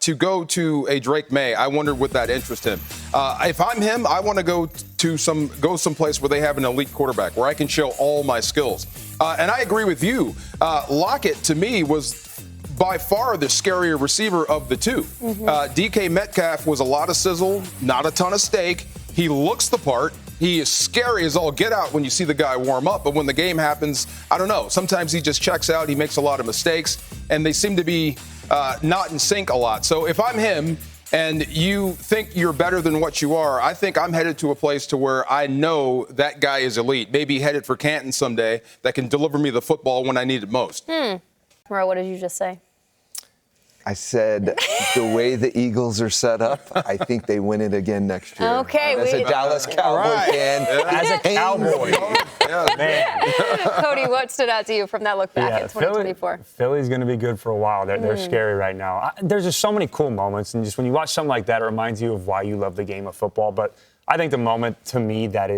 to go to a Drake May, I wonder would that interest him. If I'm him, I want to go someplace where they have an elite quarterback, where I can show all my skills. And I agree with you. Lockett, to me, was by far the scarier receiver of the two. DK Metcalf was a lot of sizzle, not a ton of steak. He looks the part. He is scary as all get out when you see the guy warm up. But when the game happens, I don't know. Sometimes he just checks out. He makes a lot of mistakes. And they seem to be not in sync a lot. So if I'm him and you think you're better than what you are, I think I'm headed to a place to where I know that guy is elite. Maybe headed for Canton someday that can deliver me the football when I need it most. Ro, what did you just say? I said the way the Eagles are set up, I think they win it again next year. Okay. As a Dallas Cowboy fan. As a Cowboy. Man. Cody, what stood out to you from that look back at 2024? Philly's going to be good for a while. They're scary right now. There's just so many cool moments, and just when you watch something like that, it reminds you of why you love the game of football. But I think the moment to me that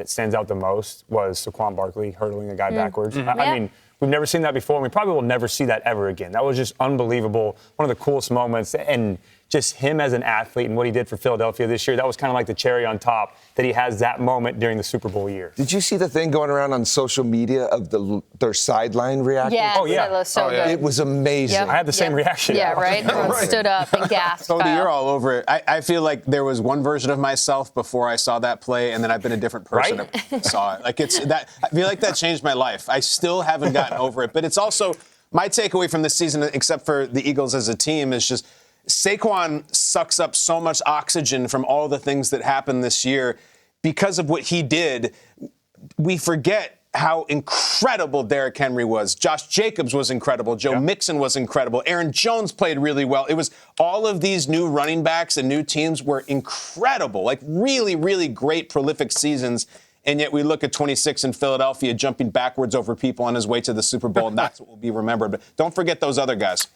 stands out the most was Saquon Barkley hurdling a guy backwards. I mean, we've never seen that before, and we probably will never see that ever again. That was just unbelievable. One of the coolest moments. And just him as an athlete and what he did for Philadelphia this year, that was kind of like the cherry on top, that he has that moment during the Super Bowl year. Did you see the thing going around on social media of their sideline reaction? Yeah, that was so good. It was amazing. I had the same reaction. Yeah, right? Everyone stood up and gasped. Cody, you're all over it. I feel like there was one version of myself before I saw that play, and then I've been a different person and saw it. Like I feel like that changed my life. I still haven't gotten over it. But it's also my takeaway from this season, except for the Eagles as a team, is just Saquon sucks up so much oxygen from all the things that happened this year because of what he did. We forget how incredible Derrick Henry was. Josh Jacobs was incredible. Joe Mixon was incredible. Aaron Jones played really well. It was all of these new running backs and new teams were incredible, like really, really great, prolific seasons. And yet we look at 26 in Philadelphia jumping backwards over people on his way to the Super Bowl, and that's what will be remembered. But don't forget those other guys.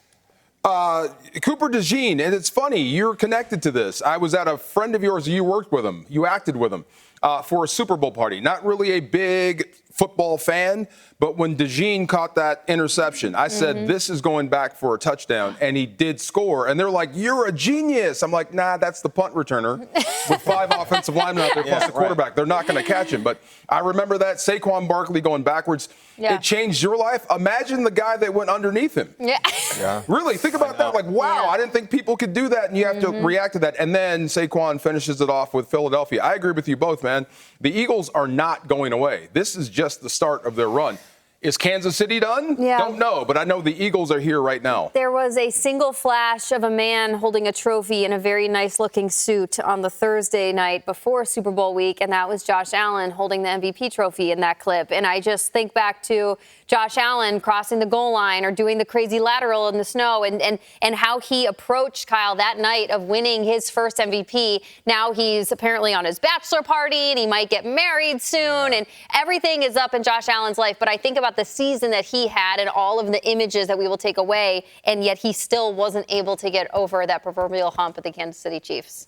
Cooper DeJean, and it's funny, you're connected to this. I was at a friend of yours, you worked with him, you acted with him for a Super Bowl party. Not really a big football fan, but when DeJean caught that interception, I said, this is going back for a touchdown, and he did score. And they're like, you're a genius. I'm like, nah, that's the punt returner with 5 offensive linemen out there plus the quarterback. They're not going to catch him. But I remember that Saquon Barkley going backwards. It changed your life. Imagine the guy that went underneath him. Really, think about that. Like, wow, I didn't think people could do that, and you have to react to that. And then Saquon finishes it off with Philadelphia. I agree with you both, man. The Eagles are not going away. This is just the start of their run. Is Kansas City done? Don't know, but I know the Eagles are here right now. There was a single flash of a man holding a trophy in a very nice-looking suit on the Thursday night before Super Bowl week, and that was Josh Allen holding the MVP trophy in that clip. And I just think back to Josh Allen crossing the goal line or doing the crazy lateral in the snow and how he approached Kyle that night of winning his first MVP. Now he's apparently on his bachelor party, and he might get married soon, and everything is up in Josh Allen's life. But I think about the season that he had and all of the images that we will take away, and yet he still wasn't able to get over that proverbial hump at the Kansas City Chiefs.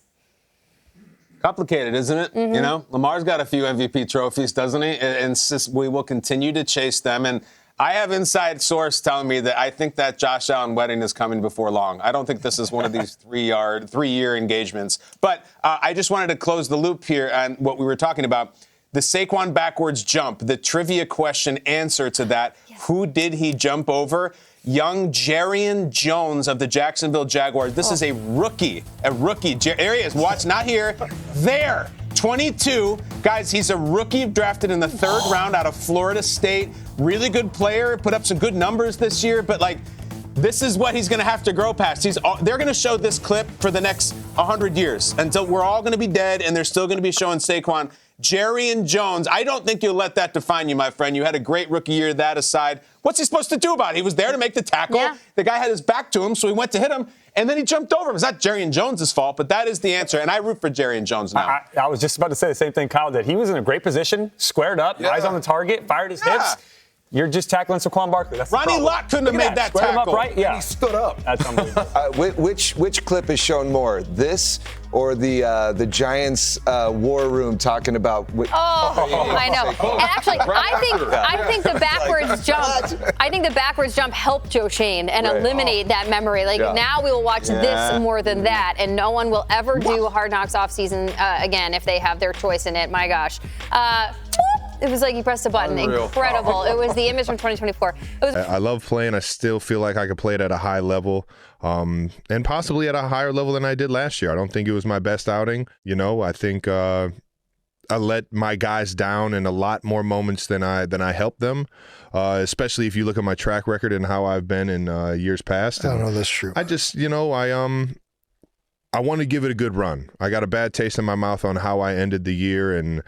Complicated, isn't it? You know, Lamar's got a few MVP trophies, doesn't he? And we will continue to chase them. And I have inside source telling me that I think that Josh Allen wedding is coming before long. I don't think this is one of these 3-year engagements. But I just wanted to close the loop here on what we were talking about. The Saquon backwards jump, the trivia question answer to that, who did he jump over? Young Jarian Jones of the Jacksonville Jaguars. This is a rookie. There he is. Watch, not here, there. 22. Guys, he's a rookie drafted in the 3rd round out of Florida State. Really good player, put up some good numbers this year, but this is what he's going to have to grow past. They're going to show this clip for the next 100 years until we're all going to be dead, and they're still going to be showing Saquon. Jerry and Jones, I don't think you'll let that define you, my friend. You had a great rookie year, that aside. What's he supposed to do about it? He was there to make the tackle. Yeah. The guy had his back to him, so he went to hit him, and then he jumped over him. It's not Jerry and Jones' fault, but that is the answer, and I root for Jerry and Jones now. I was just about to say the same thing Kyle did. He was in a great position, squared up, eyes on the target, fired his hips. You're just tackling Saquon Barkley. That's Ronnie Lott couldn't have made that Squared him tackle. up, right? Yeah. He stood up. That's unbelievable. Which clip is shown more, this or the Giants war room talking about? I know. And actually, I think the backwards jump. I think the backwards jump helped Joe Shane and eliminate that memory. Now we will watch this more than that, and no one will ever do Hard Knocks off season again if they have their choice in it. My gosh. It was like you pressed a button. Unreal. Incredible. It was the image from 2024. I love playing. I still feel like I could play it at a high level, and possibly at a higher level than I did last year. I don't think it was my best outing. I think I let my guys down in a lot more moments than I helped them, especially if you look at my track record and how I've been in years past. I don't know that's true. I just, I want to give it a good run. I got a bad taste in my mouth on how I ended the year and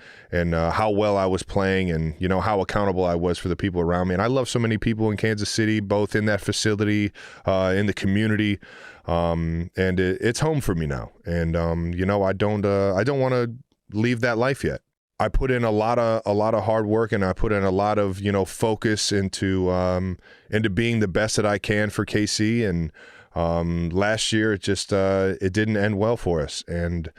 how well I was playing and, how accountable I was for the people around me. And I love so many people in Kansas City, both in that facility, in the community. And it's home for me now. And, I don't want to leave that life yet. I put in a lot of hard work, and I put in a lot of, focus into being the best that I can for KC. And, last year, it just it didn't end well for us, and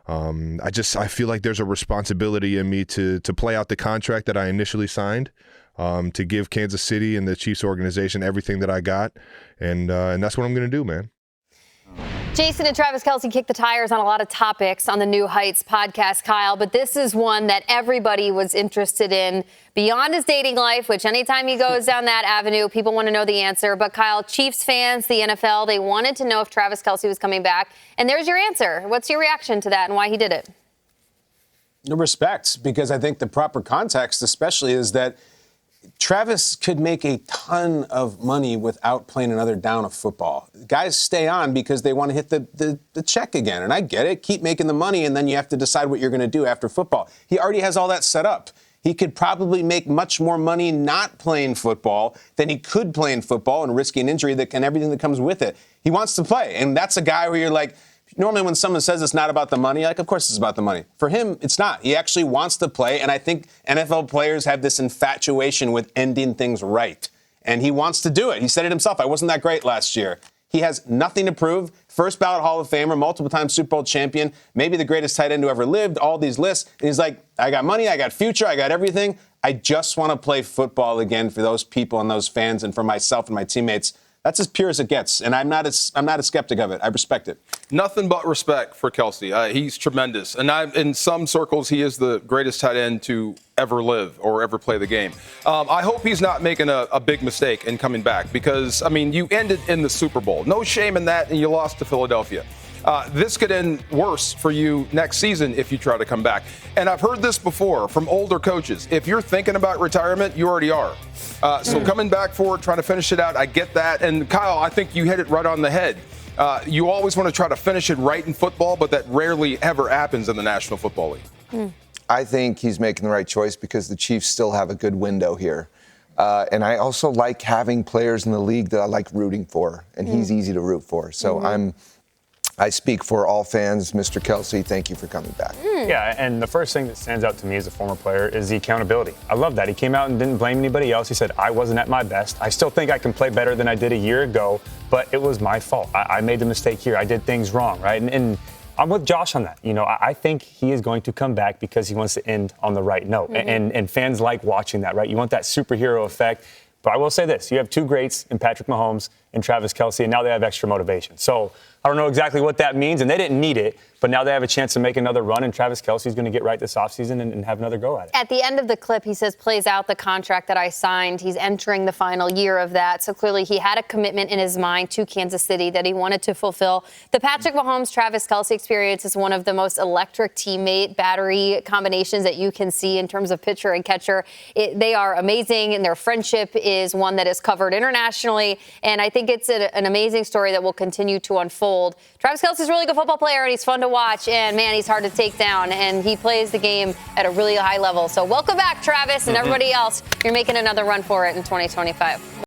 I feel like there's a responsibility in me to play out the contract that I initially signed, to give Kansas City and the Chiefs organization everything that I got, and that's what I'm going to do, man. Jason and Travis Kelce kicked the tires on a lot of topics on the New Heights podcast, Kyle, but this is one that everybody was interested in beyond his dating life, which anytime he goes down that avenue, people want to know the answer. But Kyle, Chiefs fans, the NFL, they wanted to know if Travis Kelce was coming back. And there's your answer. What's your reaction to that and why he did it? Respect, because I think the proper context especially is that Travis could make a ton of money without playing another down of football. Guys stay on because they want to hit the check again. And I get it. Keep making the money, and then you have to decide what you're going to do after football. He already has all that set up. He could probably make much more money not playing football than he could playing football and risking injury and everything that comes with it. He wants to play. And that's a guy where you're like, normally when someone says it's not about the money, of course it's about the money. For him, it's not. He actually wants to play, and I think NFL players have this infatuation with ending things right. And he wants to do it. He said it himself. I wasn't that great last year. He has nothing to prove. First ballot Hall of Famer, multiple-time Super Bowl champion, maybe the greatest tight end who ever lived, all these lists. And he's like, I got money, I got future, I got everything. I just want to play football again for those people and those fans and for myself and my teammates. That's as pure as it gets, and I'm not a skeptic of it. I respect it. Nothing but respect for Kelce. He's tremendous, and in some circles, he is the greatest tight end to ever live or ever play the game. I hope he's not making a big mistake in coming back because, you ended in the Super Bowl. No shame in that, and you lost to Philadelphia. This could end worse for you next season if you try to come back. And I've heard this before from older coaches. If you're thinking about retirement, you already are. So coming back for it, trying to finish it out, I get that. And Kyle, I think you hit it right on the head. You always want to try to finish it right in football, but that rarely ever happens in the National Football League. I think he's making the right choice because the Chiefs still have a good window here. And I also like having players in the league that I like rooting for, and he's easy to root for. So I speak for all fans. Mr. Kelce, thank you for coming back. Yeah, and the first thing that stands out to me as a former player is the accountability. I love that. He came out and didn't blame anybody else. He said, I wasn't at my best. I still think I can play better than I did a year ago, but it was my fault. I made the mistake here. I did things wrong, right? And I'm with Josh on that. I think he is going to come back because he wants to end on the right note. And fans like watching that, right? You want that superhero effect. But I will say this. You have two greats in Patrick Mahomes in Travis Kelce, and now they have extra motivation. So I don't know exactly what that means, and they didn't need it, but now they have a chance to make another run, and Travis Kelce is going to get right this offseason and have another go at it. At the end of the clip, he says, plays out the contract that I signed. He's entering the final year of that. So clearly he had a commitment in his mind to Kansas City that he wanted to fulfill. The Patrick Mahomes-Travis Kelce experience is one of the most electric teammate battery combinations that you can see in terms of pitcher and catcher. They are amazing, and their friendship is one that is covered internationally. And I think it's an amazing story that will continue to unfold. Travis Kelce is a really good football player, and he's fun to watch. And, man, he's hard to take down. And he plays the game at a really high level. So welcome back, Travis, and everybody else. You're making another run for it in 2025.